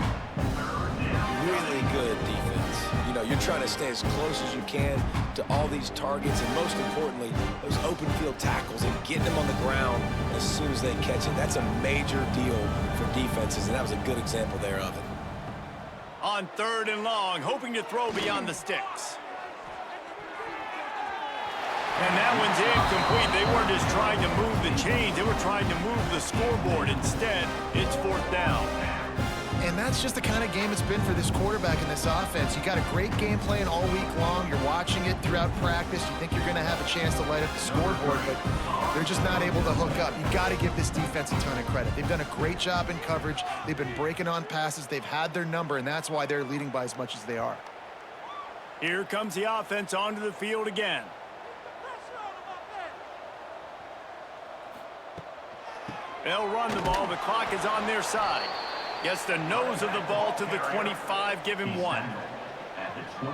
Really good defense. You know, you're trying to stay as close as you can to all these targets, and most importantly, those open field tackles and getting them on the ground as soon as they catch it. That's a major deal for defenses, and that was a good example there of it. On third and long, hoping to throw beyond the sticks. And that one's incomplete. They weren't just trying to move the chains. They were trying to move the scoreboard. Instead, it's fourth down. And that's just the kind of game it's been for this quarterback in this offense. You got a great game plan all week long. You're watching it throughout practice. You think you're going to have a chance to light up the scoreboard, but they're just not able to hook up. You got to give this defense a ton of credit. They've done a great job in coverage. They've been breaking on passes. They've had their number, and that's why they're leading by as much as they are. Here comes the offense onto the field again. They'll run the ball. The clock is on their side. Gets the nose of the ball to the 25. Give him 1.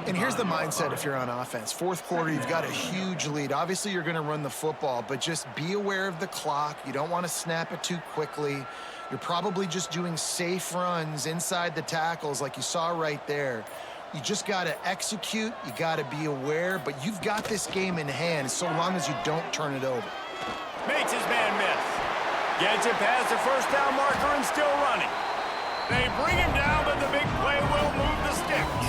And here's the mindset if you're on offense. Fourth quarter, you've got a huge lead. Obviously, you're going to run the football, but just be aware of the clock. You don't want to snap it too quickly. You're probably just doing safe runs inside the tackles like you saw right there. You just got to execute. You got to be aware, but you've got this game in hand so long as you don't turn it over. Makes his man miss. Gets it past the first down marker and still running. They bring him down, but the big play will move the sticks.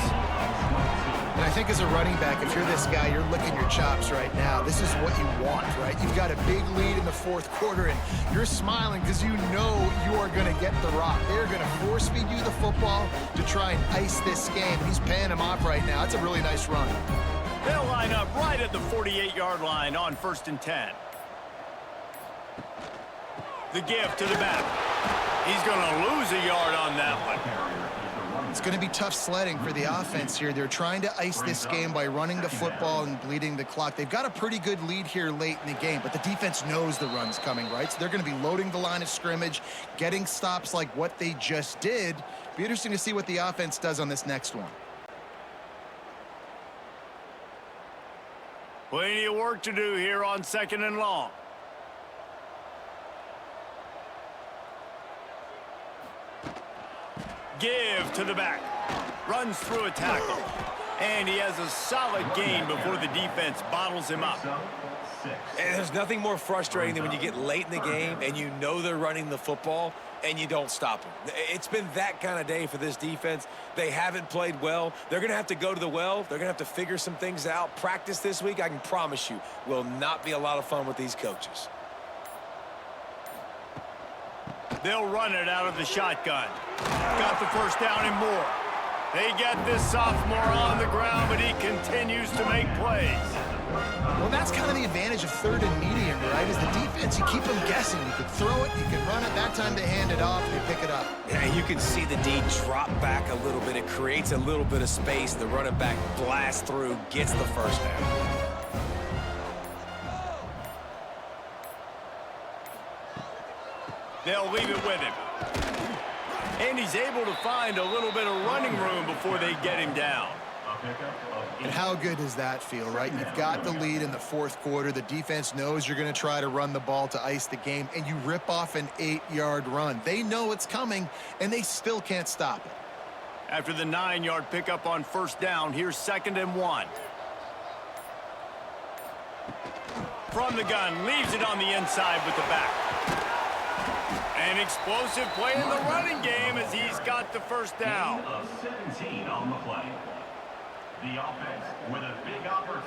And I think as a running back, if you're this guy, you're licking your chops right now. This is what you want, right? You've got a big lead in the fourth quarter, and you're smiling because you know you are going to get the rock. They're going to force-feed you the football to try and ice this game. He's paying him off right now. It's a really nice run. They'll line up right at the 48-yard line on 1st and 10. The give to the back. He's going to lose a yard on that one. It's going to be tough sledding for the offense here. They're trying to ice this game by running the football and bleeding the clock. They've got a pretty good lead here late in the game, but the defense knows the run's coming, right? So they're going to be loading the line of scrimmage, getting stops like what they just did. Be interesting to see what the offense does on this next one. Plenty of work to do here on 2nd and long. Give to the back. Runs through a tackle. And he has a solid gain before the defense bottles him up. And there's nothing more frustrating than when you get late in the game and you know they're running the football and you don't stop them. It's been that kind of day for this defense. They haven't played well. They're going to have to go to the well. They're going to have to figure some things out. Practice this week, I can promise you, will not be a lot of fun with these coaches. They'll run it out of the shotgun. Got the first down and more. They get this sophomore on the ground, but he continues to make plays. Well, that's kind of the advantage of third and medium, right? Is the defense, you keep them guessing. You can throw it, you can run it. That time they hand it off, they pick it up. Yeah, you can see the D drop back a little bit. It creates a little bit of space. The running back blasts through, gets the first down. They'll leave it with him. And he's able to find a little bit of running room before they get him down. And how good does that feel, right? You've got the lead in the fourth quarter. The defense knows you're going to try to run the ball to ice the game, and you rip off an 8-yard run. They know it's coming, and they still can't stop it. After the 9-yard pickup on first down, here's 2nd and 1. From the gun, leaves it on the inside with the back. An explosive play in the running game as he's got the first down. Of 17 on the play. The offense with a big opportunity.